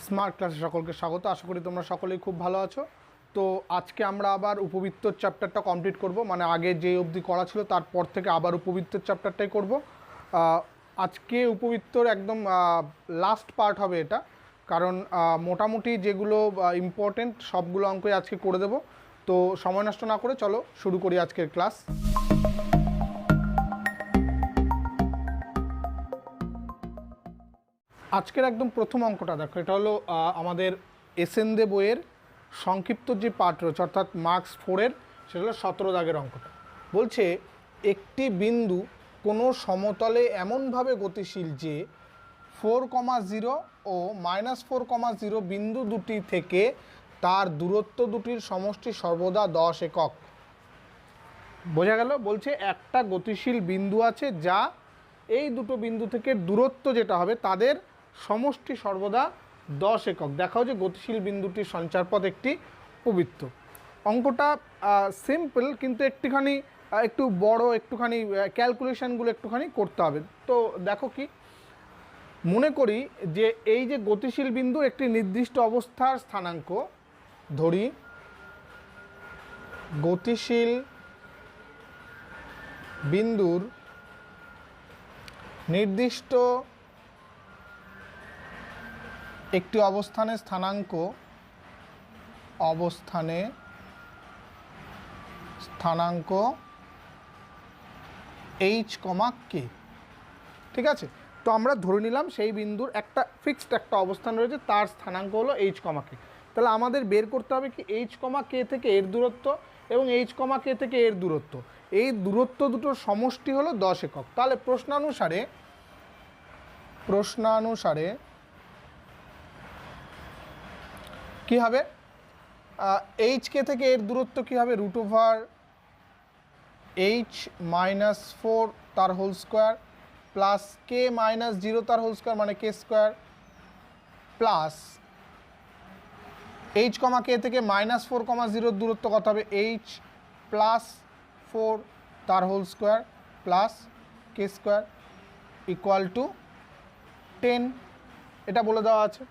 Smart ক্লাসে সকলকে স্বাগত। আশা করি তোমরা সকলেই খুব ভালো আছো। তো আজকে আমরা আবার উপবৃত্তর চ্যাপ্টারটা কমপ্লিট করব, মানে আগে যে অবধি করা ছিল তারপর থেকে আবার উপবৃত্তর চ্যাপ্টারটাই করব। আজকে উপবৃত্তর একদম লাস্ট পার্ট হবে এটা, কারণ মোটামুটি যেগুলো ইম্পর্টেন্ট সবগুলো অঙ্কই আজকে করে দেব। তো সময় নষ্ট না করে চলো শুরু করি আজকের ক্লাস। আজকের একদম প্রথম অঙ্কটা দেখো, এটা হলো আমাদের এসএন দে বইয়ের সংক্ষিপ্ত যে পার্ট রয়েছে অর্থাৎ মার্কস 4-এর, সেটা হলো 17 দাগের অঙ্কটা। বলছে একটি বিন্দু কোনো সমতলে এমনভাবে গতিশীল যে 4,0 ও -4,0 বিন্দু দুটি থেকে তার দূরত্ব দুটির সমষ্টি সর্বদা 10 একক। বোঝা গেল? বলছে একটা গতিশীল বিন্দু আছে যা এই দুটো বিন্দু থেকে দূরত্ব যেটা হবে তাদের সমষ্টি সর্বদা 10 একক। দেখাও যে গতিশীল বিন্দুটির সঞ্চারপথ একটি উপবৃত্ত। অঙ্কটা সিম্পল, কিন্তু একটু বড়, একটুখানি ক্যালকুলেশনগুলো একটুখানি করতে হবে। তো দেখো কি মনে করি যে এই যে গতিশীল বিন্দু একটি নির্দিষ্ট অবস্থার স্থানাঙ্ক, ধরি গতিশীল বিন্দুর নির্দিষ্ট একটি অবস্থানের স্থানাঙ্ক h, k। ঠিক আছে, তো আমরা ধরে নিলাম সেই বিন্দুর একটা ফিক্সড একটা অবস্থান রয়েছে, তার স্থানাঙ্ক হলো h, k। তাহলে আমাদের বের করতে হবে কি h, k থেকে এর দূরত্ব এবং h, k থেকে এর দূরত্ব। এই দূরত্ব দুটোর সমষ্টি হলো 10 একক। তাহলে প্রশ্নানুসারে কি হবে? h, k থেকে এর দূরত্ব কি হবে? √h - 4 তার হোল স্কোয়ার প্লাস k - 0 তার হোল স্কোয়ার মানে k square, plus h, k থেকে -4,0 দূরত্ব কত হবে? h + 4 তার whole square plus k square equal to 10। এটা বলে দেওয়া আছে।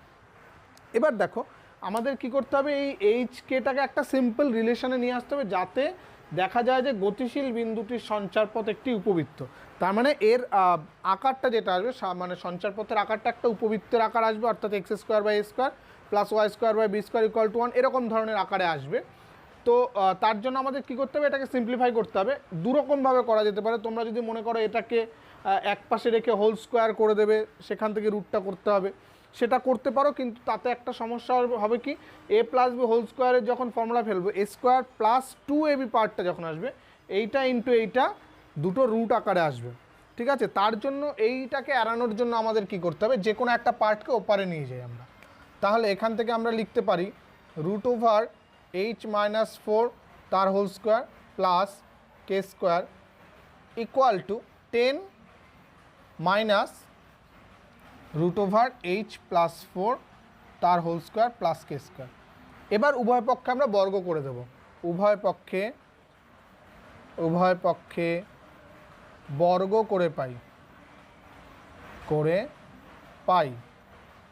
এবার দেখো আমাদের কি করতে হবে, এই এইচ কেটাকে একটা সিম্পল রিলেশনে নিয়ে আসতে হবে যাতে দেখা যায় যে গতিশীল বিন্দুটির সঞ্চারপথ একটি উপবৃত্ত। তার মানে এর আকারটা যেটা আসবে, মানে সঞ্চারপথের আকারটা একটা উপবৃত্তের আকার আসবে, অর্থাৎ x² / a² + y² / b² = 1 এরকম ধরনের আকারে আসবে। তো তার জন্য আমাদের কি করতে হবে, এটাকে সিম্পলিফাই করতে হবে। দুরকমভাবে করা যেতে পারে। তোমরা যদি মনে করো এটাকে এক পাশে রেখে হোল স্কোয়ার করে দেবে, সেখান থেকে রুটটা করতে হবে, সেটা করতে পারো। কিন্তু তাতে একটা সমস্যা হবে কি, a + b হোল স্কোয়ারের যখন ফর্মুলা ফেলবো, a² + 2ab পার্টটা যখন আসবে, এইটা ইন্টু এইটা দুটো রুট আকারে আসবে। ঠিক আছে, তার জন্য এইটাকে এড়ানোর জন্য আমাদের কি করতে হবে, যে কোনো একটা পার্টকে ওপারে নিয়ে যাই আমরা। তাহলে এখান থেকে আমরা লিখতে পারি √h - 4 তার whole square plus k square equal to 10 minus √h + 4 তার whole square plus k square. এবার উভয় পক্ষে আমরা বর্গ করে দেব। উভয় পক্ষে বর্গ করে পাই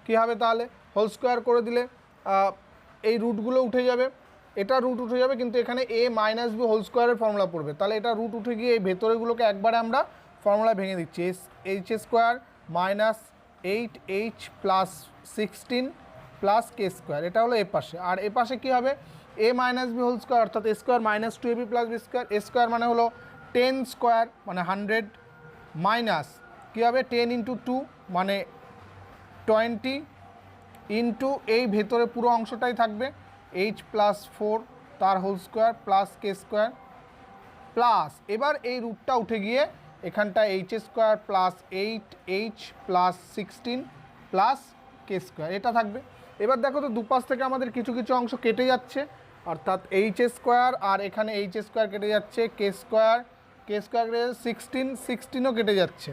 কী হবে? তাহলে হোল স্কোয়ার করে দিলে এই রুটগুলো উঠে যাবে, এটা রুট উঠে যাবে, কিন্তু এখানে a - b হোল স্কোয়ারের ফর্মুলা পড়বে। তাহলে এটা রুট উঠে গিয়ে এই ভেতরেগুলোকে একবারে আমরা ফর্মুলা ভেঙে দিচ্ছি। h² - 8h + 16 plus k square, এটা হলো এ পাশে। আর এ পাশে কী হবে? a - b হোল স্কোয়ার অর্থাৎ a² - 2ab + b²। a square মানে হলো 10 স্কোয়ার মানে 100 মাইনাস কী হবে 10 × 2 মানে 20 ইন্টু এই ভেতরে পুরো অংশটাই থাকবে h + 4 তার whole square plus k square, plus এবার এই রুটটা উঠে গিয়ে এখানটা h² + 8h + 16 plus k square এটা থাকবে। এবার দেখো তো দুপাশ থেকে আমাদের কিছু অংশ কেটে যাচ্ছে, অর্থাৎ h² আর এখানে h² কেটে যাচ্ছে, k স্কোয়ার কেটে 16ও কেটে যাচ্ছে।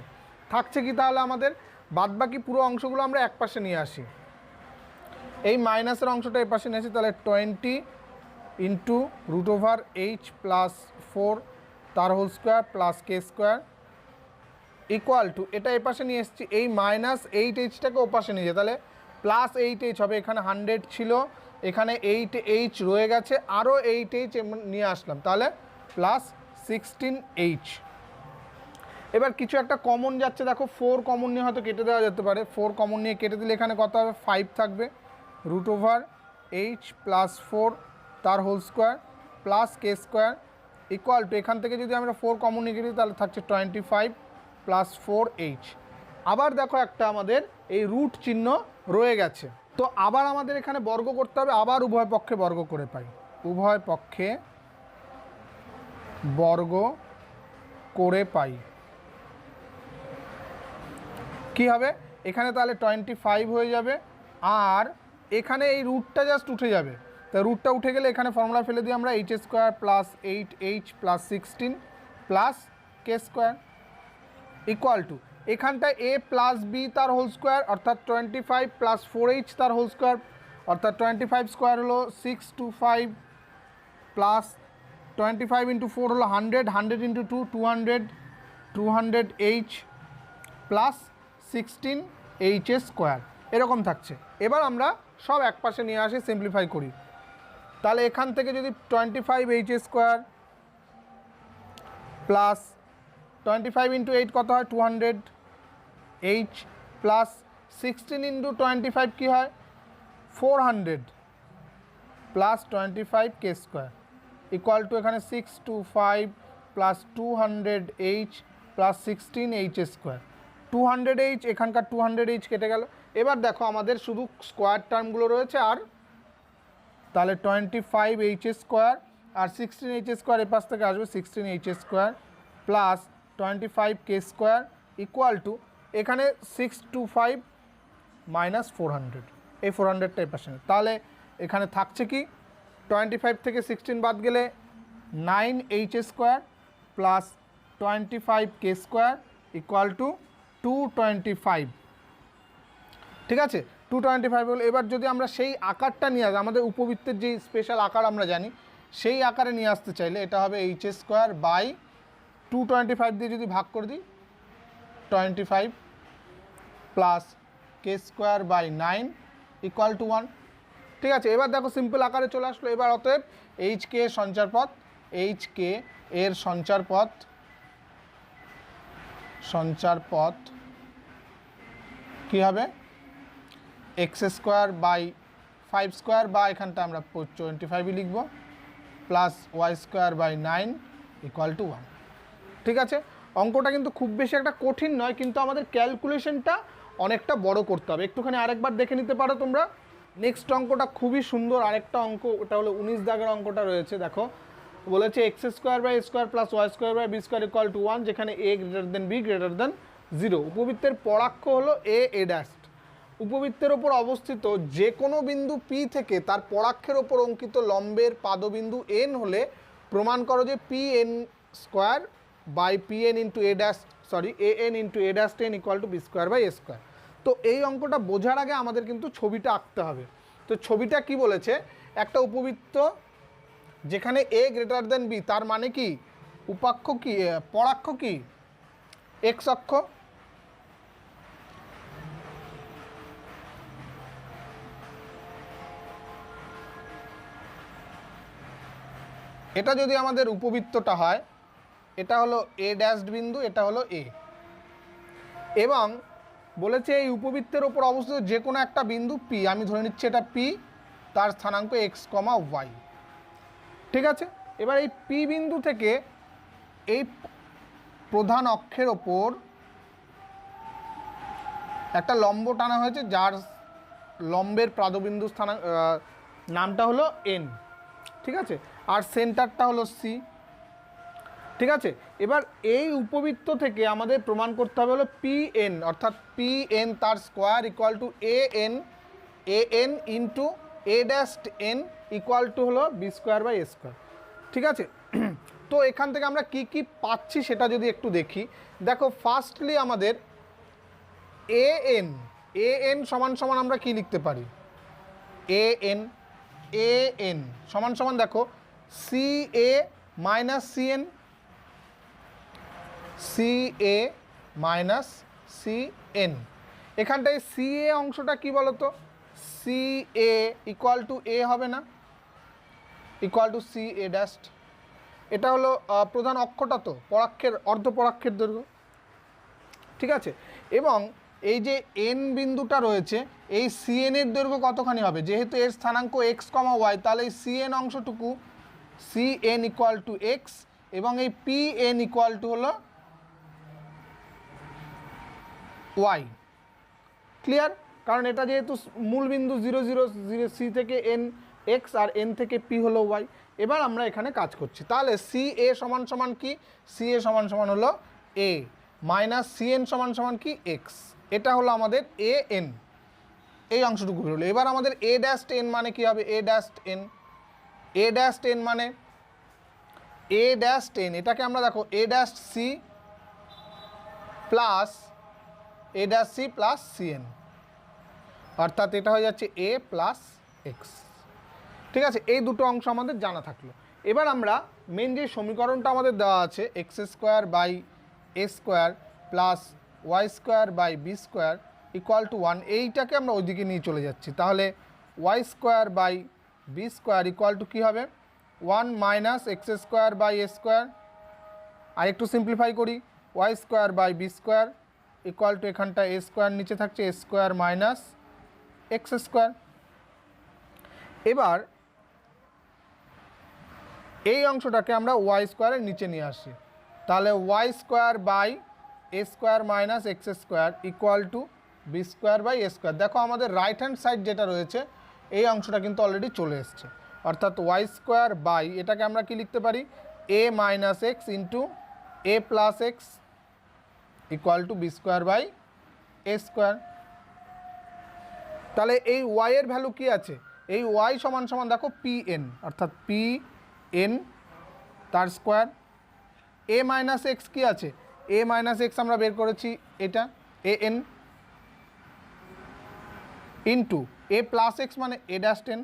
থাকছে কি তাহলে আমাদের? বাদবাকি পুরো অংশগুলো আমরা এক পাশে নিয়ে আসি, এই মাইনাসের অংশটা এই পাশে নিয়ে আসি। তাহলে 20 ইন্টু √h + 4 তার whole square plus k square equal to, এটা এ পাশে নিয়ে এসেছি, এই -8h ও পাশে নিয়ে যায়, তাহলে প্লাস 8h হবে, এখানে 100 ছিল, এখানে 8h রয়ে গেছে, আরও 8h নিয়ে আসলাম, তাহলে প্লাস 16h। এবার কিছু একটা কমন যাচ্ছে, দেখো 4 কমন নিয়ে হয়তো কেটে দেওয়া যেতে পারে। 4 কমন নিয়ে কেটে দিলে এখানে কত হবে, 5 থাকবে, √h প্লাস 4 তার whole square plus K square equal to, এখান থেকে যদি আমরা 4 কমন নিয়ে কেটে দিই তাহলে থাকছে 25 প্লাস 4h। আবার দেখো একটা আমাদের এই রুট চিহ্ন রয়ে গেছে, তো আবার আমাদের এখানে বর্গ করতে হবে, আবার উভয় পক্ষে বর্গ করে পাই, উভয় পক্ষে বর্গ করে পাই কি হবে, এখানে তাহলে 25 হয়ে যাবে, আর এখানে এই রুটটা জাস্ট উঠে যাবে, তা রুটটা উঠে গেলে এখানে ফর্মুলা ফেলে দিই আমরা, h square plus 8h plus 16 plus কে স্কোয়ার ইকুয়াল টু, এখানটায় a প্লাস বি তার হোল স্কোয়ার অর্থাৎ 25 প্লাস 4h তার হোল স্কোয়ার অর্থাৎ 25 স্কোয়ার হলো 625 প্লাস 25 ইন্টু 4 হলো 100, 100 into 2 200, 200h plus 16h square এরকম থাকছে। এবার আমরা সব এক পাশে নিয়ে আসি, সিম্পলিফাই করি, তাহলে এখান থেকে যদি 25h স্কোয়ার প্লাস 25 ইন্টু 8 কত হয় 200h প্লাস 16 ইন্টু 25 কী হয় 400 plus 25 K square equal to, এখানে 625 plus 200h plus 16h square, 200h এখানকার 200h কেটে গেল। এবার দেখো আমাদের শুধু স্কোয়ার টার্মগুলো রয়েছে, আর তাহলে 25h স্কোয়ার আর 16h স্কোয়ার এ পাশ থেকে আসবে 16h square plus 25 K square equal to, এখানে 625 মাইনাস 400, এই 400টা এ পাশে, তাহলে এখানে থাকছে কি 25 থেকে 16 বাদ গেলে 9h স্কোয়ার প্লাস 25 কে স্কোয়ার ইকুয়াল টু 225, ঠিক আছে 225 হলো। এবার যদি আমরা সেই আকারটা নিয়ে আসি, আমাদের উপবৃত্তের যে স্পেশাল আকার আমরা জানি সেই আকারে নিয়ে আসতে চাইলে এটা হবে h স্কোয়ার বাই 225 দিয়ে যদি ভাগ করে দিই 25 plus K square by 9 equal to 1, ঠিক আছে। এবার দেখো সিম্পল আকারে চলে আসলো। এবার অতএব এইচ কে এর সঞ্চারপথ, এইচ কে এর সঞ্চারপথ কী হবে এক্স স্কোয়ার বাই 5 স্কোয়ার, বা এখানটা আমরা 25ই লিখব, plus Y square by 9 equal to 1, ঠিক আছে। অঙ্কটা কিন্তু খুব বেশি একটা কঠিন নয়, কিন্তু আমাদের ক্যালকুলেশনটা অনেকটা বড় করতে হবে। একটুখানি আরেকবার দেখে নিতে পারো তোমরা। নেক্সট অঙ্কটা খুবই সুন্দর, আরেকটা অঙ্ক, ওটা হলো 19 দাগের অঙ্কটা রয়েছে। দেখো বলেছে x square by square plus Y square by b square equal to 1, যেখানে a greater than b greater than 0। উপবৃত্তের পরাক্ষ হলো এ ড্যাশ। উপবৃত্তের ওপর অবস্থিত যে কোনো বিন্দু পি থেকে তার পরাক্ষের ওপর অঙ্কিত লম্বের পাদবিন্দু এন হলে প্রমাণ করো যে P N square by P N into A dash A N into A dash ten equal to B square by A square. তো এই অঙ্কটা বোঝার আগে আমাদের কিন্তু ছবিটা আঁকতে হবে। তো ছবিটা কি বলেছে, একটা উপবৃত্ত যেখানে এ গ্রেটার দেন বি, তার মানে কি উপাক্ষ কি পরাক্ষ কি এক্স অক্ষ, এটা যদি আমাদের উপবৃত্তটা হয়, এটা হলো এ ড্যাশড বিন্দু, এটা হলো এ, এবং বলেছে এই উপবৃত্তের ওপর অবস্থিত যে কোনো একটা বিন্দু পি, আমি ধরে নিচ্ছি এটা পি, তার স্থানাঙ্ক এক্স কমা ওয়াই, ঠিক আছে। এবার এই পি বিন্দু থেকে এই প্রধান অক্ষের ওপর একটা লম্ব টানা হয়েছে, যার লম্বের প্রাদবিন্দু নামটা হলো এন, ঠিক আছে, আর সেন্টারটা হলো সি, ঠিক আছে। এবার এই উপবৃত্ত থেকে আমাদের প্রমাণ করতে হবে হলো পি এন, অর্থাৎ পি এন তার square equal to a N into A dash n equal to হলো b square by A square, ঠিক আছে। তো এখান থেকে আমরা কি কি পাচ্ছি সেটা যদি একটু দেখি। দেখো ফার্স্টলি আমাদের এ এন সমান সমান আমরা কি লিখতে পারি, এ এন সমান সমান দেখো সি এ মাইনাস সি এন, এখানটায় সি এ অংশটা কি বলতো, সি এ ইকুয়াল টু এ হবে না, ইকুয়াল টু সি এ ড্যাস্ট। এটা হলো প্রধান অক্ষটা, তো পরাক্ষের অর্ধপরাক্ষের দৈর্ঘ্য, ঠিক আছে। এবং এই যে এন বিন্দুটা রয়েছে, এই সিএন এর দৈর্ঘ্য কতখানি হবে, যেহেতু এর স্থানাঙ্ক এক্স কমা ওয়াই, তাহলে এই সিএন অংশটুকু সিএন ইকুয়াল টু এক্স, এবং এই পি এন ইকুয়াল টু হলো ওয়াই। ক্লিয়ার? কারণ এটা যেহেতু মূল বিন্দু 0 0 0 সি থেকে এন এক্স আর এন থেকে পি হলো ওয়াই। এবার আমরা এখানে কাজ করছি, তাহলে সি এ সমান সমান কি, সি এ সমান সমান হলো এ মাইনাস সি এন সমান সমান কি এক্স। এটা হলো আমাদের এ এন, এই অংশটুকু হলো। এবার আমাদের এ ড্যাশ এন মানে কি হবে, a dash n, a dash n মানে এ ড্যাশ এন, এটাকে আমরা দেখো a dash c plus a dash c plus c n, অর্থাৎ এটা হয়ে যাচ্ছে এ প্লাস এক্স। ঠিক আছে, এই দুটো অংশ আমাদের জানা থাকলো। এবার আমরা মেন যে সমীকরণটা আমাদের দেওয়া আছে x square by A square plus Y square by b square equal to 1, এইটাকে আমরা ওইদিকে নিয়ে চলে যাচ্ছি। তাহলে Y square by b square equal to কী হবে, 1 minus x square by A square. আর একটু সিম্পলিফাই করি, y square by b square equal to এখানটা এ স্কোয়ার নিচে থাকছে a square minus x square. এবার এই অংশটাকে আমরা ওয়াই স্কোয়ারের নিচে নিয়ে আসি, তাহলে Y square by A square minus x square equal to B square by A square. দেখো আমাদের রাইট হ্যান্ড সাইড যেটা রয়েছে এই অংশটা কিন্তু অলরেডি চলে এসছে, অর্থাৎ ওয়াই স্কোয়ার বাই এটাকে আমরা কি লিখতে পারি, a minus x into a plus x equal to B square by A square. তাহলে এই ওয়াই এর ভ্যালু কি আছে, এই ওয়াই সমান সমান দেখো পি এন, অর্থাৎ পি এন তার স্কোয়ার। এ মাইনাস এক্স কী আছে, এ মাইনাস এক্স আমরা বের করেছি এটা a N into a plus x মানে a dash ten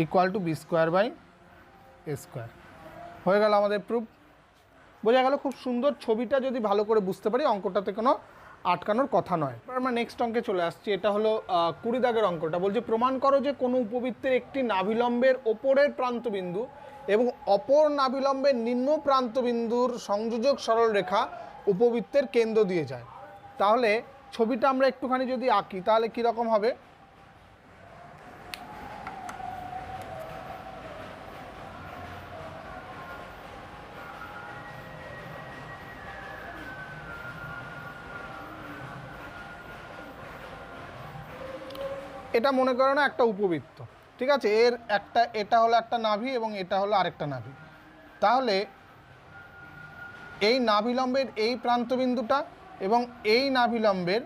equal to B square by A square. হয়ে গেল আমাদের প্রুফ। বোঝা গেল? খুব সুন্দর। ছবিটা যদি ভালো করে বুঝতে পারি অঙ্কটাতে কোনো আটকানোর কথা নয়। আমরা নেক্সট অঙ্কে চলে আসছি, এটা হলো 20 দাগের অঙ্কটা। বলছে প্রমাণ করো যে কোনো উপবৃত্তের একটি নাভিলম্বের ওপরের প্রান্তবিন্দু এবং অপর নাভিলম্বের নিম্ন প্রান্তবিন্দুর সংযোজক সরলরেখা উপবৃত্তের কেন্দ্র দিয়ে যায়। তাহলে ছবিটা আমরা একটুখানি যদি আঁকি তাহলে কীরকম হবে, এটা মনে করো না একটা উপবৃত্ত, ঠিক আছে, এর একটা এটা হলো একটা নাভি এবং এটা হলো আরেকটা নাভি। তাহলে এই নাভিলম্বের এই প্রান্তবিন্দুটা এবং এই নাভিলম্বের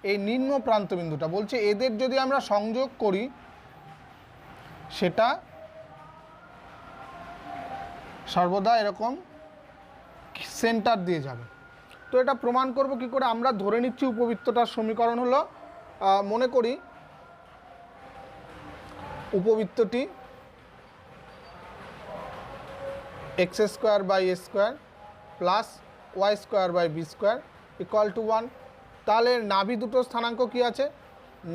এই নিম্ন প্রান্তবিন্দুটা, বলছে এদের যদি আমরা সংযোগ করি সেটা সর্বদা এরকম সেন্টার দিয়ে যাবে। তো এটা প্রমাণ করব কি করে, আমরা ধরে নিচ্ছি উপবৃত্তটার সমীকরণ হলো, মনে করি উপবৃত্তটি x square by A square plus Y square by b square equal to 1। তাহলে নাভি দুটো স্থানাঙ্ক কি আছে,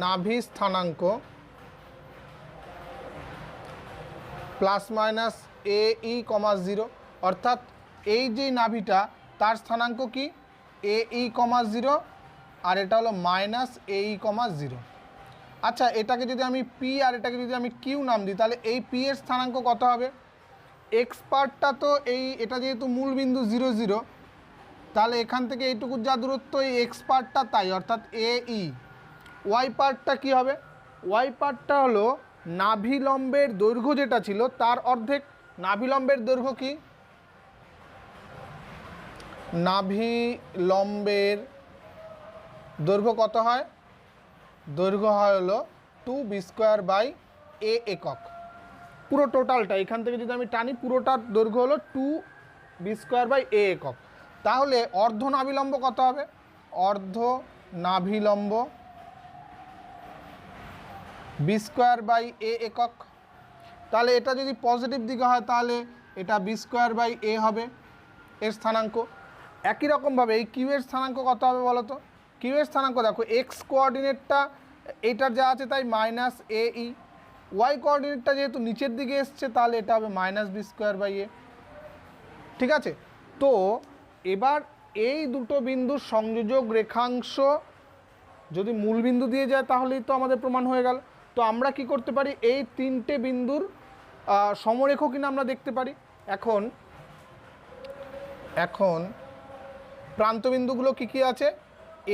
নাভি স্থানাঙ্ক প্লাস মাইনাস এ ই কমা 0, অর্থাৎ এই যে নাভিটা তার স্থানাঙ্ক কি এ ই কমা 0 আর এটা হলো মাইনাস এ ই কমা 0। আচ্ছা, এটাকে যদি আমি পি আর এটাকে যদি আমি কিউ নাম দিই তাহলে এই পি এর স্থানাঙ্ক কত হবে, এক্স পার্টটা তো এটা যেহেতু মূল বিন্দু 0 0, তাহলে এখান থেকে এইটুকু যা দূরত্ব এই এক্স পার্টটা তাই, অর্থাৎ এ ই। ওয়াই পার্টটা কি হবে, ওয়াই পার্টটা হলো নাভিলম্বের দৈর্ঘ্য যেটা ছিল তার অর্ধেক। নাভিলম্বের দৈর্ঘ্য কি, নাভিলম্বের দৈর্ঘ্য কত হয়, দৈর্ঘ্য হয় হলো 2 বি স্কোয়ার বাই এ একক। পুরো টোটালটা এখান থেকে যদি আমি টানি পুরোটার দৈর্ঘ্য হলো 2 বি স্কোয়ার বাই এ একক। তাহলে অর্ধ নাভিলম্ব কত হবে, অর্ধ নাভিলম্ব বি স্কোয়ার বাই এ একক। তাহলে এটা যদি পজিটিভ দিকে হয় তাহলে এটা বি স্কোয়ার বাই এ হবে এর স্থানাঙ্ক। একই রকমভাবে এই কিউ এর স্থানাঙ্ক কত হবে বলো তো, কিউ এর স্থানাঙ্ক দেখো এক্স কোঅর্ডিনেটটা এইটার যা আছে তাই মাইনাস এ ই, ওয়াই কোঅর্ডিনেটটা যেহেতু নিচের দিকে এসছে তাহলে এটা হবে মাইনাস বি স্কোয়ার বাই এ। ঠিক আছে, তো এবার এই দুটো বিন্দুর সংযোজক রেখাংশ যদি মূল বিন্দু দিয়ে যায় তাহলেই তো আমাদের প্রমাণ হয়ে গেল। তো আমরা কি করতে পারি, এই তিনটে বিন্দুর সমরেখ কিনা আমরা দেখতে পারি। এখন এখন প্রান্তবিন্দুগুলো কি কি আছে,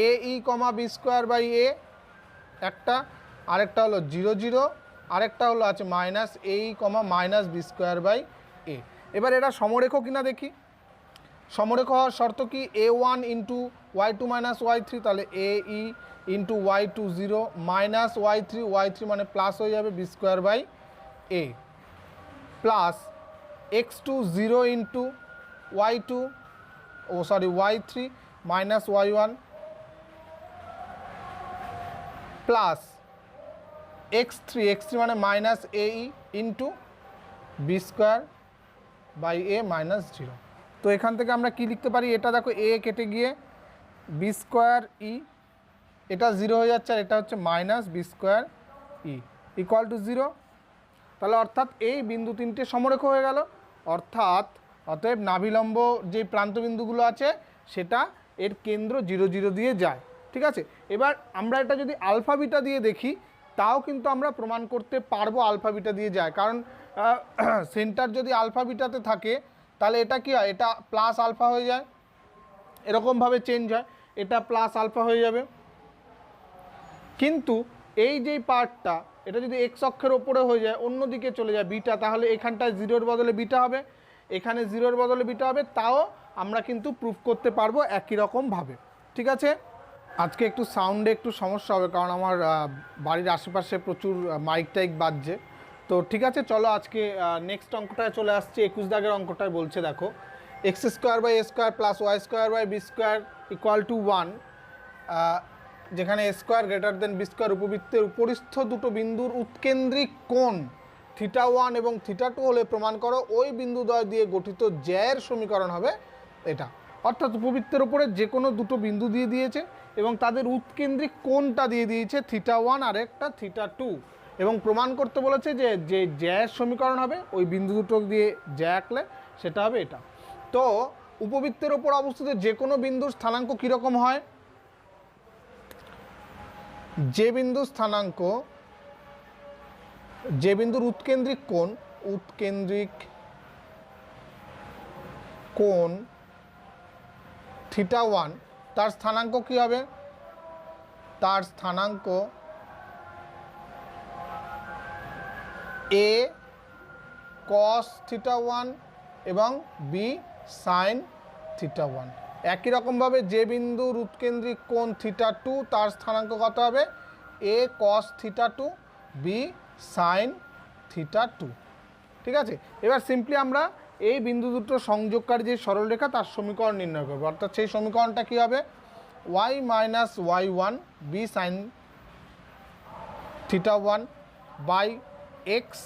a e comma b square by a একটা, আরেকটা হলো 0 0, আরেকটা হলো আছে minus a e comma minus B square by a. এবার এরা সমরেখ কিনা দেখি। সমরেখ হওয়ার শর্ত কি, a one into y two minus y three, তাহলে a e into y two 0 minus y three মানে প্লাস হয়ে যাবে b square by a, plus x two 0 into y two Y three minus y one plus x three মানে minus a e into b square by a minus 0। তো এখান থেকে আমরা কি লিখতে পারি, এটা দেখো এ কেটে গিয়ে বি স্কোয়ার ই, এটা 0 হয়ে যাচ্ছে, আর এটা হচ্ছে minus B square E equal to 0। তাহলে অর্থাৎ এই বিন্দু তিনটে সমরেখ হয়ে গেল, অতএব নাভিলম্ব যে প্রান্তবিন্দুগুলো আছে সেটা এর কেন্দ্র 0 0 দিয়ে যায়। ঠিক আছে, এবার আমরা এটা যদি আলফা বিটা দিয়ে দেখি তাও কিন্তু আমরা প্রমাণ করতে পারবো আলফা বিটা দিয়ে যায়, কারণ সেন্টার যদি আলফা বিটাতে থাকে তাহলে এটা কি হয়, এটা প্লাস আলফা হয়ে যায়, এরকমভাবে চেঞ্জ হয়, এটা প্লাস আলফা হয়ে যাবে। কিন্তু এই যেই পার্টটা এটা যদি এক্স অক্ষের ওপরে হয়ে যায়, অন্যদিকে চলে যায় বিটা, তাহলে এখানটায় 0-র বদলে বিটা হবে, এখানে 0-র বদলে বিটা হবে, তাও আমরা কিন্তু প্রুফ করতে পারবো একই রকমভাবে। ঠিক আছে, আজকে একটু সাউন্ডে একটু সমস্যা হবে কারণ আমার বাড়ির আশেপাশে প্রচুর মাইক টাইক বাজছে। তো ঠিক আছে, চলো আজকে নেক্সট অঙ্কটায় চলে আসছি। 21 দাগের অঙ্কটায় বলছে দেখো, x square by A square plus Y square by b square equal to 1, যেখানে a square greater than b square উপবৃত্তের উপরিস্থ দুটো বিন্দুর উৎকেন্দ্রিক কোণ θ1 এবং θ2 হলে প্রমাণ করো ওই বিন্দুদ্বয় দিয়ে গঠিত জ্যায়ের সমীকরণ হবে এটা। অর্থাৎ উপবৃত্তের উপরে যে কোনো দুটো বিন্দু দিয়ে দিয়েছে এবং তাদের উৎকেন্দ্রিক কোণটা দিয়ে দিয়েছে θ1 আর একটা θ2, এবং প্রমাণ করতে বলেছে যে যে জ্যায়ের সমীকরণ হবে ওই বিন্দু দুটো দিয়ে জ্যা আঁকলে সেটা হবে এটা। তো উপবৃত্তের ওপর অবস্থিত যে কোনো বিন্দুর স্থানাঙ্ক কীরকম হয়, যে বিন্দুর স্থানাঙ্ক, যে বিন্দুর উৎকেন্দ্রিক কোণ θ1, তার স্থানাঙ্ক কি হবে, তার স্থানাঙ্ক এ কস θ1 এবং বি সাইন θ1। একই রকমভাবে যে বিন্দুর উৎকেন্দ্রিক কোণ θ2, তার স্থানাঙ্ক কত হবে, এ কস θ2 বি সাইন θ2। ঠিক আছে, এবার সিম্পলি আমরা এই বিন্দু দুটো সংযোগকারী যে সরলরেখা তার সমীকরণ নির্ণয় করবো। অর্থাৎ সেই সমীকরণটা কী হবে, y minus y one b sine θ1 by x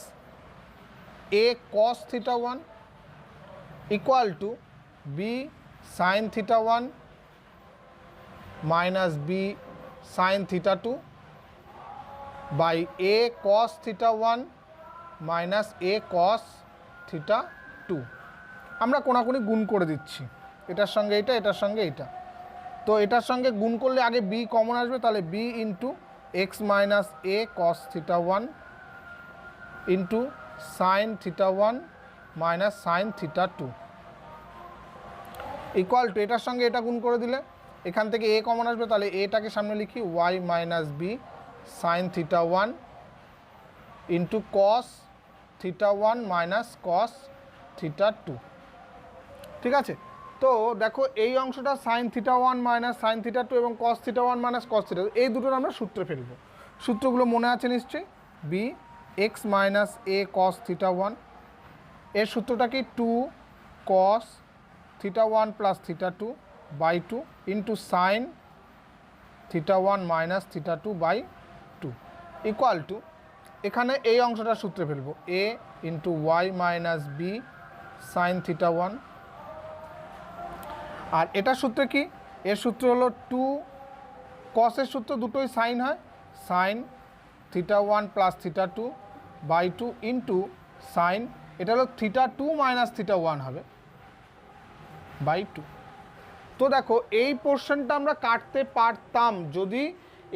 a cos θ1 equal to b sine θ1 minus b sine θ2 by a cos θ1 minus a cos θ2। আমরা কোনাকুনি গুণ করে দিচ্ছি, এটার সঙ্গে এটা, এটার সঙ্গে এটা। তো এটার সঙ্গে গুণ করলে আগে বি কমন আসবে, তাহলে b into x minus a cos θ1 into sine θ1 minus sine θ2 equal to, এটার সঙ্গে এটা গুণ করে দিলে এখান থেকে এ কমন আসবে, তাহলে এটাকে সামনে লিখি y minus b sine θ1 into cos θ1 minus cos θ2। ঠিক আছে, তো দেখো এই অংশটা সাইন θ1 মাইনাস সাইন θ2 এবং কস θ1 মাইনাস কস θ2, এই দুটোর আমরা সূত্রে ফেলব। সূত্রগুলো মনে আছে নিশ্চয়ই, b x minus a cos θ1, এর সূত্রটা কি 2 cos θ1 plus θ2 by 2 into sine θ1 minus θ2 by 2 equal to, এখানে এই অংশটা সূত্রে ফেলবো, a into y minus b sine θ1, আর এটার সূত্রে কি, এর সূত্র হলো 2 কসের সূত্র দুটোই সাইন হয়, sine theta one plus theta two by two into sine, এটা হলো theta two minus theta one হবে বাই টু। তো দেখো এই পোর্শনটা আমরা কাটতে পারতাম যদি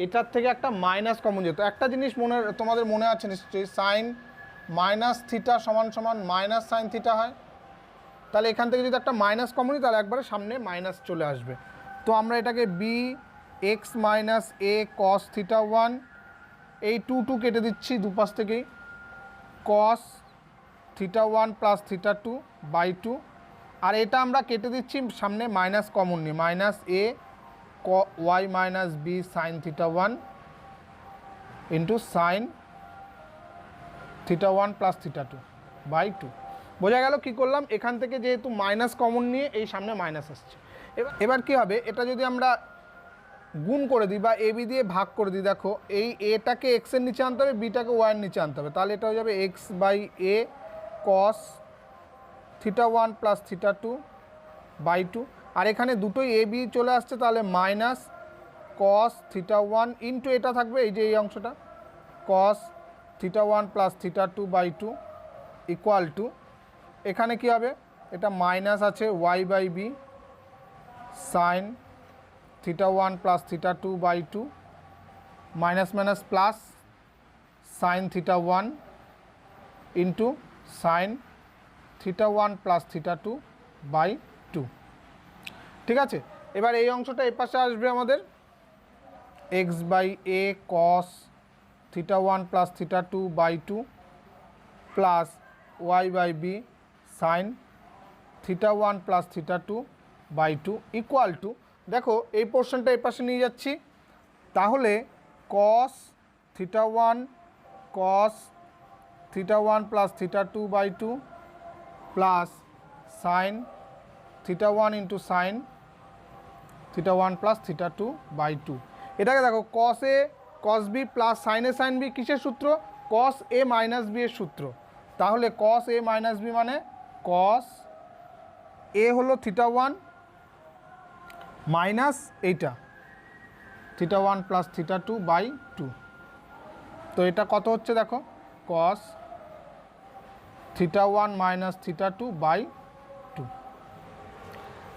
এটার থেকে একটা মাইনাস কমন যেত। একটা জিনিস তোমাদের মনে আছে নিশ্চয়ই, সাইন মাইনাস থিটা সমান সমান মাইনাস সাইন থিটা হয়। তাহলে এখান থেকে যদি একটা মাইনাস কমন নিই তাহলে একবারে সামনে মাইনাস চলে আসবে। তো আমরা এটাকে b x minus a cos theta one, এই টু টু কেটে দিচ্ছি দুপাশ থেকেই, cos theta one plus theta two by two, আর এটা আমরা কেটে দিচ্ছি সামনে মাইনাস কমন নিয়ে, minus a y minus b sine theta one into sine theta one plus theta two by two. বোঝা গেল কী করলাম? এখান থেকে যেহেতু মাইনাস কমন নিয়ে এই সামনে মাইনাস আসছে। এবার কী হবে, এটা যদি আমরা গুণ করে দিই বা এ বি দিয়ে ভাগ করে দিই, দেখো এই এটাকে এক্সের নিচে আনতে হবে, বিটাকে ওয়াইয়ের নিচে আনতে হবে, তাহলে এটা হয়ে যাবে x by a cos theta one plus theta two by two, আর এখানে দুটোই এ বি চলে আসছে, তাহলে minus cos theta one into এটা থাকবে এই যে এই অংশটা cos theta one plus theta two by two equal to, এখানে কী হবে, এটা মাইনাস আছে y by b sine theta one plus theta two by two minus minus plus sine theta one into sine theta one plus theta two by two. ঠিক আছে, এবার এই অংশটা এ পাশে আসবে আমাদের x by a cos theta one plus theta two by two plus y by b sine theta one plus theta two by two equal to, দেখো এই পোর্শনটা এই পাশে নিয়ে যাচ্ছি, তাহলে cos theta one plus theta two by two plus sine theta one into sine theta one plus theta two by two. এটাকে দেখো cos a cos b plus sine a sine b কিসের সূত্র? কস এ মাইনাস বি এর সূত্র। তাহলে কস এ minus B মানে cos a হলো theta one minus এইটা theta one plus theta two by two. তো এটা কত হচ্ছে দেখো, cos theta one minus theta two by two.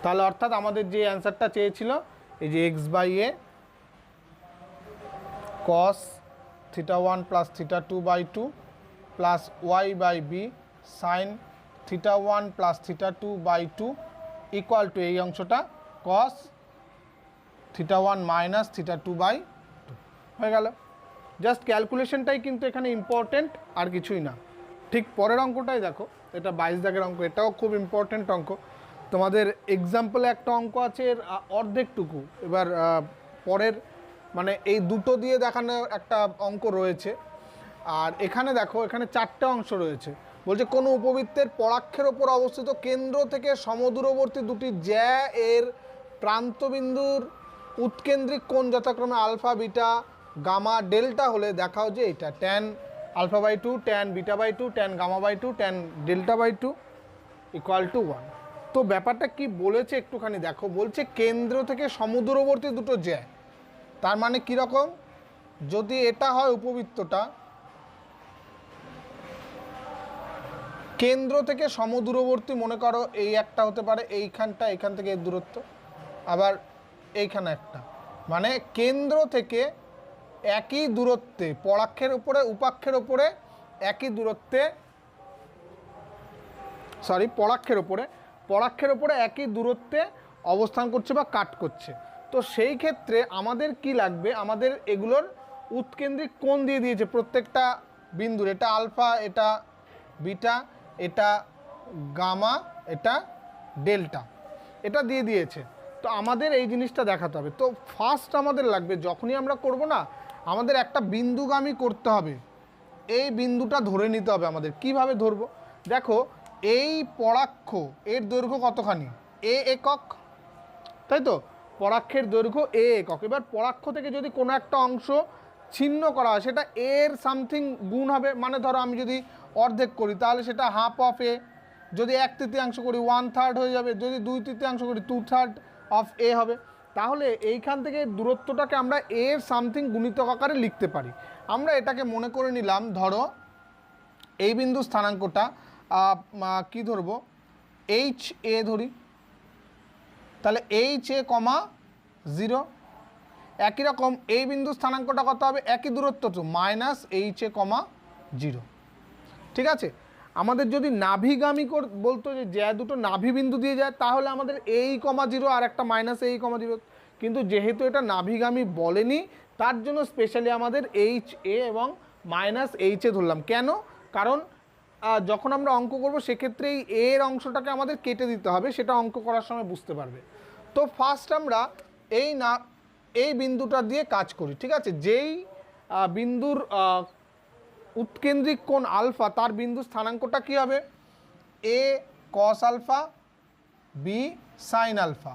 তাহলে অর্থাৎ আমাদের যে অ্যান্সারটা চেয়েছিল এই যে x by a cos theta one plus theta two by two plus y by b sine theta one plus theta two by two equal to এই অংশটা cos theta one minus theta two by two হয়ে গেল। Just ক্যালকুলেশনটাই কিন্তু এখানে important, আর কিছুই না। ঠিক পরের অঙ্কটাই দেখো, এটা 22 দাগের অঙ্ক, এটাও খুব ইম্পর্টেন্ট অঙ্ক। তোমাদের এক্সাম্পলে একটা অঙ্ক আছে এর অর্ধেকটুকু, এবার পরের মানে এই দুটো দিয়ে দেখানোর একটা অঙ্ক রয়েছে। আর এখানে দেখো এখানে 4টে অংশ রয়েছে। বলছে কোনো উপবৃত্তের পরাক্ষের ওপর অবস্থিত কেন্দ্র থেকে সমদূরবর্তী দুটি জ্যা এর প্রান্তবিন্দুর উৎকেন্দ্রিক কোণ যথাক্রমে আলফা বিটা গামা ডেল্টা হলে দেখাও যে এটা tan alpha by two tan beta by two tan gamma by two tan delta by two equal to 1। তো ব্যাপারটা কি বলেছে একটুখানি দেখো, বলছে কেন্দ্র থেকে সমদূরবর্তী দুটো জ্যা, তার মানে কীরকম, যদি এটা হয় উপবৃত্তটা কেন্দ্র থেকে সমদূরবর্তী, মনে করো এই একটা হতে পারে এইখানটা, এখান থেকে এর দূরত্ব, আবার এইখানে একটা, মানে কেন্দ্র থেকে একই দূরত্বে পরাক্ষের উপরে উপাক্ষের ওপরে একই দূরত্বে, সরি পরাক্ষের ওপরে একই দূরত্বে অবস্থান করছে বা কাট করছে। তো সেই ক্ষেত্রে আমাদের কি লাগবে, আমাদের এগুলোর উৎকেন্দ্রিক কোণ দিয়ে দিয়েছে প্রত্যেকটা বিন্দুর, এটা আলফা, এটা বিটা, এটা গামা, এটা ডেল্টা, এটা দিয়ে দিয়েছে। তো আমাদের এই জিনিসটা দেখাতে হবে। তো ফার্স্ট আমাদের লাগবে, যখনই আমরা করব না, আমাদের একটা বিন্দুগামী করতে হবে, এই বিন্দুটা ধরে নিতে হবে আমাদের। কিভাবে ধরবো, দেখো এই পরাক্ষ এর দৈর্ঘ্য কতখানি, এ একক, তাই তো, পরাক্ষের দৈর্ঘ্য এ একক। এবার পরাক্ষ থেকে যদি কোনো একটা অংশ ছিন্ন করা হয় সেটা এর সামথিং গুণ হবে, মানে ধরো আমি যদি অর্ধেক করি তাহলে সেটা হাফ অফ এ, যদি 1/3 করি 1/3 হয়ে যাবে, যদি 2/3 করি 2/3 অফ এ হবে। তাহলে এইখান থেকে দূরত্বটাকে আমরা এর সামথিং গুণিতক আকারে লিখতে পারি। আমরা এটাকে মনে করে নিলাম, ধরো এই বিন্দু স্থানাঙ্কটা কি ধরবো, এইচ এ ধরি, তাহলে এইচ এ কমা 0। একই রকম এই বিন্দু স্থানাঙ্কটা কত হবে, একই দূরত্ব তো, মাইনাস এইচ এ কমা 0। ঠিক আছে, আমাদের যদি নাভিগামী বলতো যে দুটো নাভি বিন্দু দিয়ে যায়, তাহলে আমাদের এই কমা 0 আর একটা মাইনাস এই কমা 0, কিন্তু যেহেতু এটা নাভিগামী বলেনি, তার জন্য স্পেশালি আমাদের এইচ এ এবং মাইনাস এইচ এ ধরলাম। কেন? কারণ যখন আমরা অঙ্ক করব সেক্ষেত্রে এই এর অংশটাকে আমাদের কেটে দিতে হবে, সেটা অঙ্ক করার সময় বুঝতে পারবে। তো ফার্স্ট আমরা এই বিন্দুটা দিয়ে কাজ করি। ঠিক আছে, যেই বিন্দুর উৎকেন্দ্রিক কোণ আলফা, তার বিন্দু স্থানাঙ্কটা কী হবে, a cos alpha b sine alpha,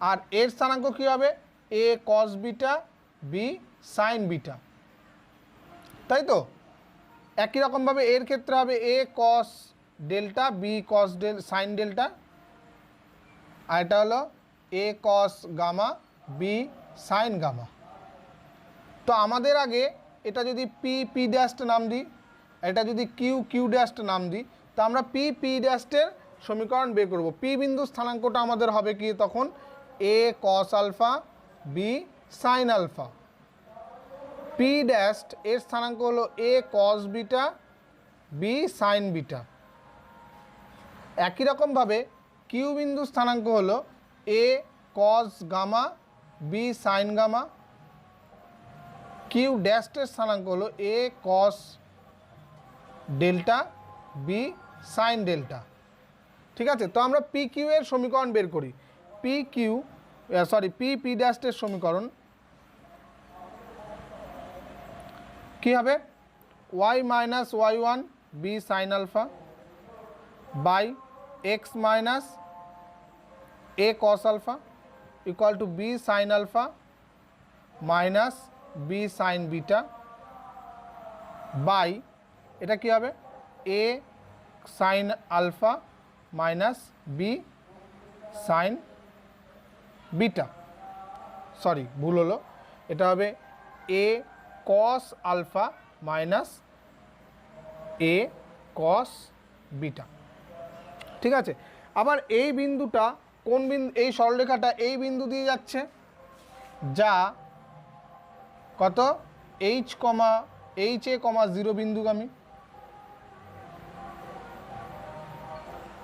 আর এর স্থানাঙ্ক কী হবে, a cos beta b sine beta, তাই তো? একই রকমভাবে এর ক্ষেত্রে হবে a cos delta b cos sine delta, আর এটা হলো a cos gamma b sine gamma. তো আমাদের আগে এটা যদি পি পি ড্যাশটা নাম দিই, এটা যদি কিউ কিউ ড্যাশটা নাম দিই, তো আমরা পি পি ড্যাশের সমীকরণ বের করব। পি বিন্দু স্থানাঙ্কটা আমাদের হবে কি তখন, a cos alpha b sine alpha. P dash এর স্থানাঙ্ক হলো a cos beta b sine beta. একই রকমভাবে কিউ বিন্দু স্থানাঙ্ক হলো a cos gamma b sine gamma. Q ড্যাশের স্থানাঙ্ক হলো a cos delta b sine delta. ঠিক আছে, তো আমরা পি কিউ এর সমীকরণ বের করি। পি পি ড্যাশের সমীকরণ কি হবে, y minus y one b sine alpha by x minus a cos alpha equal to b sine alpha minus b sine beta by, এটা কী হবে, a sine alpha minus b sine beta. Sorry, ভুল হলো, এটা হবে a cos alpha minus a cos beta. ঠিক আছে, আবার এই বিন্দুটা কোন বিন্দু, এই সরলরেখাটা এই বিন্দু দিয়ে যাচ্ছে, যা কত, এইচ এ কমা 0 বিন্দুগামী।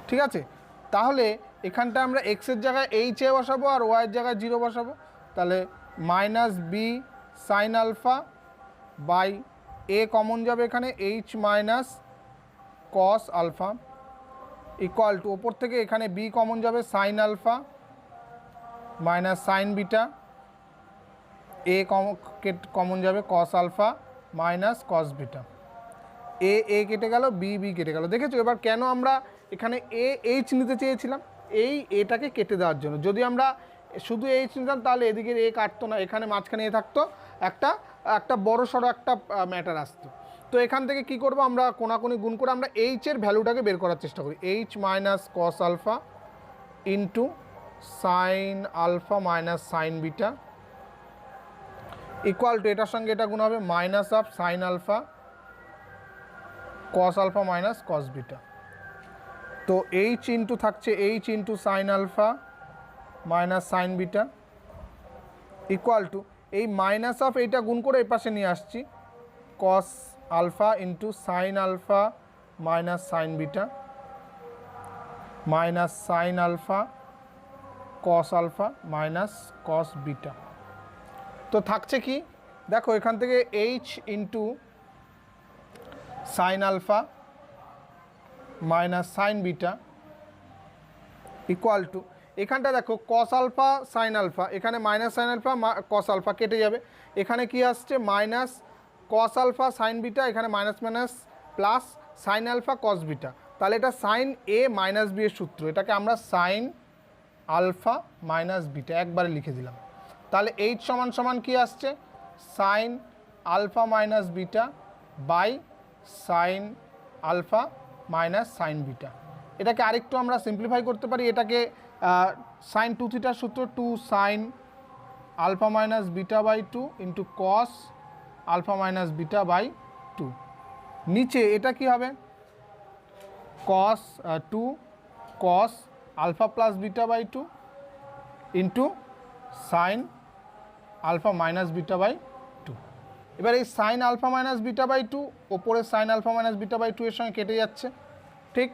ঠিক আছে, তাহলে এখানটা আমরা এক্সের জায়গায় এইচ এ বসাবো আর ওয়াইয়ের জায়গায় 0 বসাবো। তাহলে minus b sine alpha by a common যাবে এখানে, h minus cos alpha equal to, ওপর থেকে এখানে বি কমন যাবে, sine alpha minus sine beta, a common যাবে cos alpha minus cos beta. A কেটে গেল, বি কেটে গেল। দেখেছো এবার কেন আমরা এখানে এইচ নিতে চেয়েছিলাম, এটাকে কেটে দেওয়ার জন্য। যদি আমরা শুধু এইচ নিতাম তাহলে এদিকের এ কাটতো না, এখানে মাঝখানে এ থাকতো, একটা বড় সড়ো একটা ম্যাটার আসতো। তো এখান থেকে কি করব, আমরা কোনাকুনি গুণ করে আমরা এইচের ভ্যালুটাকে বের করার চেষ্টা করি। H minus cos alpha into sine alpha minus sine beta equal to, এটার সঙ্গে এটা গুণ হবে minus of sine alpha cos alpha minus cos beta. তো এইচ ইন্টু থাকছে h into sine alpha minus sine beta equal to, এই minus of এইটা গুণ করে এই পাশে নিয়ে আসছি, cos alpha into sine alpha minus sine beta minus sine alpha cos alpha minus cos beta. তো থাকছে কি দেখো, এখান থেকে h into sine alpha minus sine beta equal to, এখানটা দেখো কস আলফা সাইন আলফা, এখানে minus sine alpha cos alpha কেটে যাবে, এখানে কি আসছে minus cos alpha sine beta, এখানে minus minus plus sine alpha cos beta. তাহলে এটা সাইন এ মাইনাস বি এর সূত্র, এটাকে আমরা সাইন আলফা মাইনাস বিটা একবারে লিখে দিলাম। তাহলে এইচ সমান সমান কি আসছে, sine alpha minus beta by sine alpha minus sine beta. এটাকে আরেকটু আমরা সিম্পলিফাই করতে পারি, এটাকে সাইন 2 থিটার সূত্র 2 sine alpha minus beta by two into cos alpha minus beta by two. নিচে এটা কি হবে, cos 2 cos alpha plus beta by two into sine alpha minus beta by two. এবার এই sine alpha minus beta by two ওপরে sine alpha minus beta by two এর সঙ্গে কেটে যাচ্ছে, ঠিক?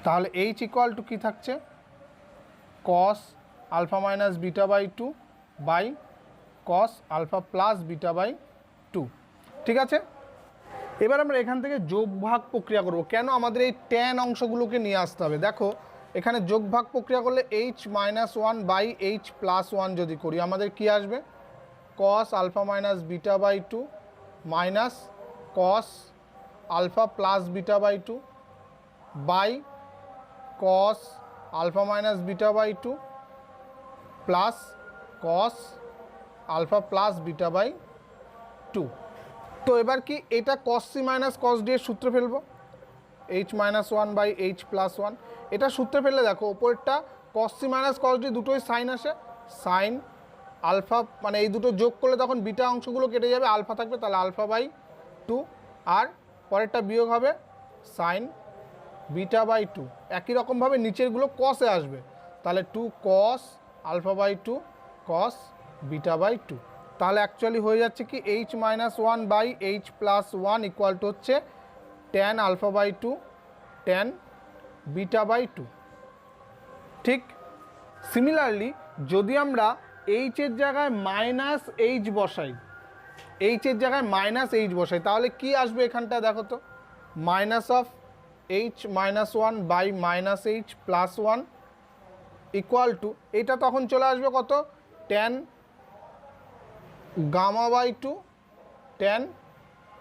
তাহলে এইচ ইকুয়াল টু কী থাকছে, cos alpha minus beta by two by cos alpha plus beta by two. ঠিক আছে, এবার আমরা এখান থেকে যোগ ভাগ প্রক্রিয়া করব। কেন আমাদের এই ট্যান অংশগুলোকে নিয়ে আসতে হবে? দেখো এখানে যোগ ভাগ প্রক্রিয়া করলে h minus one by h plus one যদি করি আমাদের কি আসবে, cos alpha minus beta by two minus cos alpha plus beta by two by cos alpha minus beta by two plus cos alpha plus beta by two. তো এবার কি এটা cos c minus cos d এর সূত্রে ফেলবো, h minus one by h plus one. এটা সূত্রে ফেললে দেখো ওপরটা cos c minus cos D দুটোই সাইন আসে, সাইন আলফা মানে এই দুটো যোগ করলে তখন বিটা অংশগুলো কেটে যাবে, আলফা থাকবে, তাহলে আলফা বাই টু, আর পরেরটা বিয়োগ হবে সাইন বিটা বাই টু। একই রকমভাবে নিচেরগুলো কসে আসবে, তাহলে two cos alpha by two cos beta by two. তাহলে অ্যাকচুয়ালি হয়ে যাচ্ছে কি h minus one by h plus one equal to হচ্ছে tan alpha by two tan beta by two. ঠিক সিমিলারলি যদি আমরা এইচের জায়গায় মাইনাস এইচ বসাই, এইচের জায়গায় মাইনাস এইচ বসাই তাহলে কি আসবে এখানটা দেখো তো, minus of h minus one by minus h plus one equal to এটা তখন চলে আসবে কত, tan gamma by two tan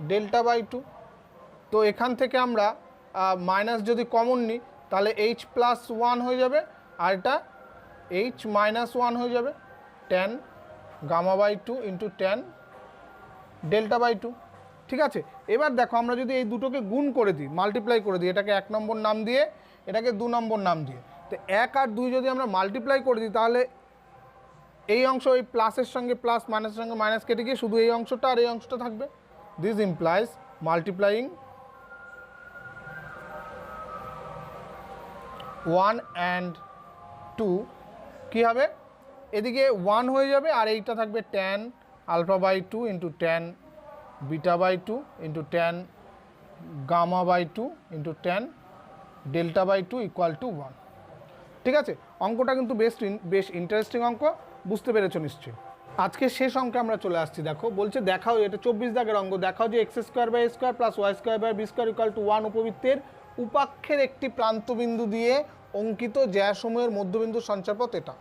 delta by two. তো এখান থেকে আমরা মাইনাস যদি কমন নিই তাহলে এইচ প্লাস ওয়ান হয়ে যাবে, আর এটা এইচ মাইনাস ওয়ান হয়ে যাবে, tan gamma by two into tan delta by two. ঠিক আছে, এবার দেখো আমরা যদি এই দুটোকে গুণ করে দিই, মাল্টিপ্লাই করে দিই, এটাকে 1 নম্বর নাম দিয়ে এটাকে 2 নম্বর নাম দিয়ে, তো 1 আর 2 যদি আমরা মাল্টিপ্লাই করে দিই তাহলে এই অংশ এই প্লাসের সঙ্গে প্লাস মাইনাসের সঙ্গে মাইনাস কেটে গিয়ে শুধু এই অংশটা আর এই অংশটা থাকবে। দিস ইমপ্লাইজ মাল্টিপ্লাইং 1 and 2 কী হবে, এদিকে 1 হয়ে যাবে আর এইটা থাকবে tan alpha by two into tan beta by two into tan gamma by two into tan delta by two equal to 1। ঠিক আছে, অঙ্কটা কিন্তু বেশ ইন্টারেস্টিং অঙ্ক, বুঝতে পেরেছো নিশ্চয়ই। আজকে শেষ অঙ্কে আমরা চলে আসছি। দেখো বলছে দেখাও, এটা 24 দাগের অঙ্ক, দেখাও যে x square by A square plus Y square by b square equal to 1 উপবৃত্তের উপাক্ষের একটি প্রান্তবিন্দু দিয়ে অঙ্কিত জ্যাসমূহের মধ্যবিন্দু সঞ্চারপথ এটা।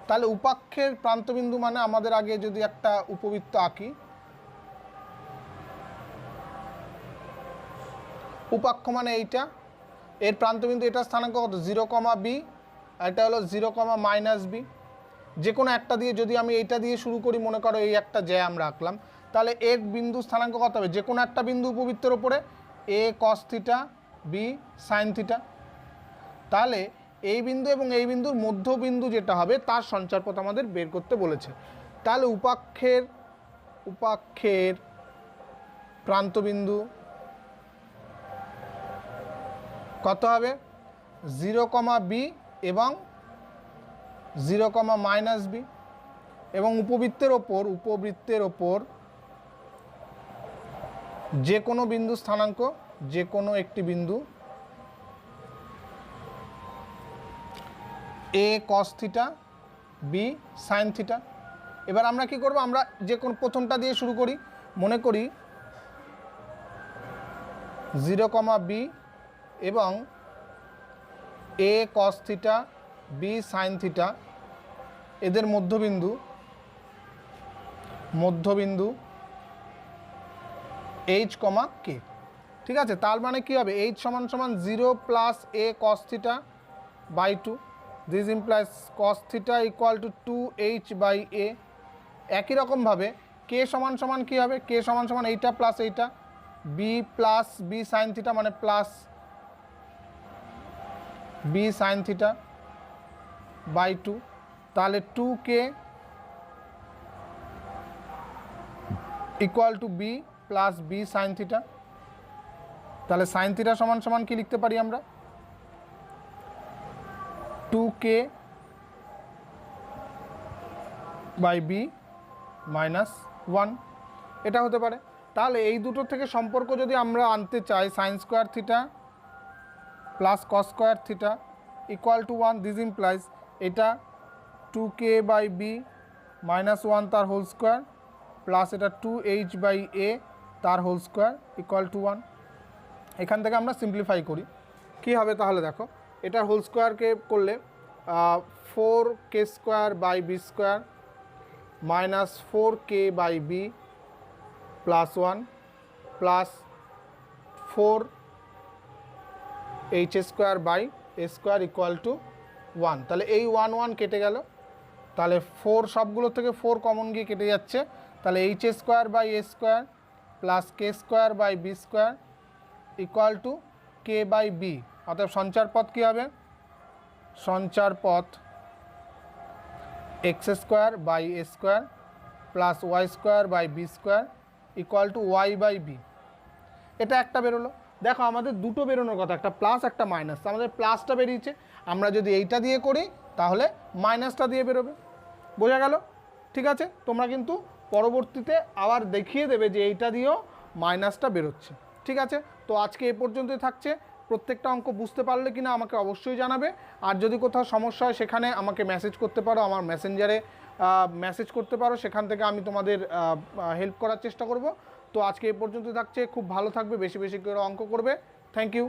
তাহলে উপাক্ষের প্রান্তবিন্দু মানে আমাদের আগে যদি একটা উপবৃত্ত আঁকি, উপাক্ষ মানে এইটা, এর প্রান্তবিন্দু এটা স্থানাঙ্ক কত 0, বি, এটা হলো 0, মাইনাস বি। যে কোনো একটা দিয়ে যদি আমি এইটা দিয়ে শুরু করি, মনে করো এই একটা জ্যা আমরা আঁকলাম, তাহলে এর বিন্দু স্থানাঙ্ক কত হবে, যে কোনো একটা বিন্দু উপবৃত্তের ওপরে a cos theta b sine theta. তাহলে এই বিন্দু এবং এই বিন্দুর মধ্যবিন্দু যেটা হবে তার সঞ্চারপথ আমাদের বের করতে বলেছে। তাহলে উপাক্ষের প্রান্তবিন্দু কত হবে 0, বি এবং 0, মাইনাস বি, এবং উপবৃত্তের ওপর যে কোনো বিন্দু স্থানাঙ্ক, যে কোনো একটি বিন্দু a cos theta b sine theta. এবার আমরা কি করব, আমরা যে কোনো প্রথমটা দিয়ে শুরু করি, মনে করি 0, বি এবং a cos theta b sine theta এদের মধ্যবিন্দু এইচ, কে। ঠিক আছে, তার মানে কি হবে, এইচ সমান 0 plus a cos theta by two. This implies cos theta equal to 2h by a. একই রকমভাবে কে সমান কী হবে, কে সমান এইটা প্লাস এইটা, b plus b sine theta মানে plus b sine theta by two. তাহলে 2k equal to b plus b sine theta. তাহলে সাইন থিটা সমান সমান কি লিখতে পারি আমরা, 2k বাই বি মাইনাস 1, এটা হতে পারে। তাহলে এই দুটো থেকে সম্পর্ক যদি আমরা আনতে চাই, sine square theta plus cos square theta equal to 1, this implies এটা 2k বাই বি মাইনাস 1 তার হোল স্কোয়ার প্লাস এটা 2h বাই এ তার হোল স্কোয়ার ইকুয়াল টু 1। এখান থেকে আমরা সিম্পলিফাই করি, কি হবে তাহলে দেখো, এটার হোল স্কোয়ারকে করলে 4k square by b square minus 4k by b plus 1 plus 4h square by A square equal to 1। তাহলে এই 1 1 কেটে গেল, তাহলে 4 সবগুলো থেকে 4 কমন গিয়ে কেটে যাচ্ছে। তাহলে h square by A square plus K square by b square equal to k by b. অর্থাৎ সঞ্চার পথ কী হবে, সঞ্চার পথ x square by A square plus Y square by b square equal to y by b. এটা একটা বেরোলো। দেখো আমাদের দুটো বেরোনোর কথা, একটা প্লাস একটা মাইনাস, আমাদের প্লাসটা বেরিয়েছে, আমরা যদি এইটা দিয়ে করি তাহলে মাইনাসটা দিয়ে বেরোবে। বোঝা গেল? ঠিক আছে, তোমরা কিন্তু পরবর্তীতে আবার দেখিয়ে দেবে যে এইটা দিয়েও মাইনাসটা বেরোচ্ছে। ঠিক আছে, তো আজকে এ পর্যন্তই থাকছে। প্রত্যেকটা অঙ্ক বুঝতে পারলে কিনা আমাকে অবশ্যই জানাবে। আর যদি কোথাও সমস্যা হয় সেখানে আমাকে মেসেজ করতে পারো, আমার মেসেঞ্জারে মেসেজ করতে পারো, সেখান থেকে আমি তোমাদের হেল্প করার চেষ্টা করব। তো আজকে এ পর্যন্ত থাকছে, খুব ভালো থাকবে, বেশি বেশি করে অঙ্ক করবে। Thank you.